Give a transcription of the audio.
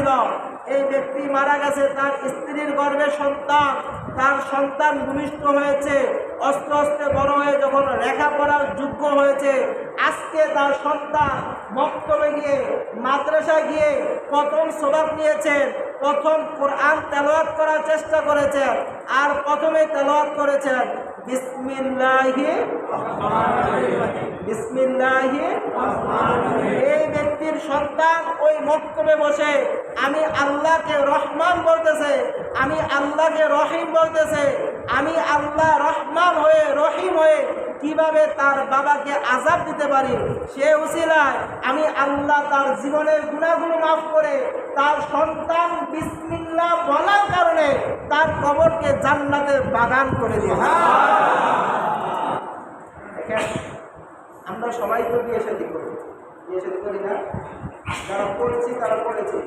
ছিল, এই ব্যক্তি মারা গেছে, তার স্ত্রীর গর্ভে সন্তান, তার সন্তান ভূমিষ্ঠ হয়েছে, আস্তে আস্তে বড় হয়ে যখন লেখাপড়ার যোগ্য হয়েছে, আজকে তার সন্তান মক্তবে গিয়ে মাদ্রাসায় গিয়ে প্রথম সবাব নিয়েছেন, প্রথম কোরআন তেলাওয়াত করার চেষ্টা করেছেন, আর প্রথমে তেলাওয়াত করেছেন বিসমিল্লাহি বিসমিল্লাহি। এই ব্যক্তির সন্তান ওই মক্তবে বসে আমি আল্লাহকে রহমান বলতেছে, আমি আল্লাহকে রহিম বলতেছে, আমি আল্লাহ রহমান হয়ে রহিম হয়ে কিভাবে তার বাবাকে আযাব দিতে পারি, সে উসিলায় আমি আল্লাহ তার জীবনের গুনাহগুলো মাফ করে তার সন্তান বিসমিল্লাহ বলার কারণে তার কবরকে জান্নাতের বাগান করে দিয়েছে। আমরা সবাই তো বিয়ে শাদী করি, বিয়ে শাদী করি না? যারা করেছি তারা করেছি,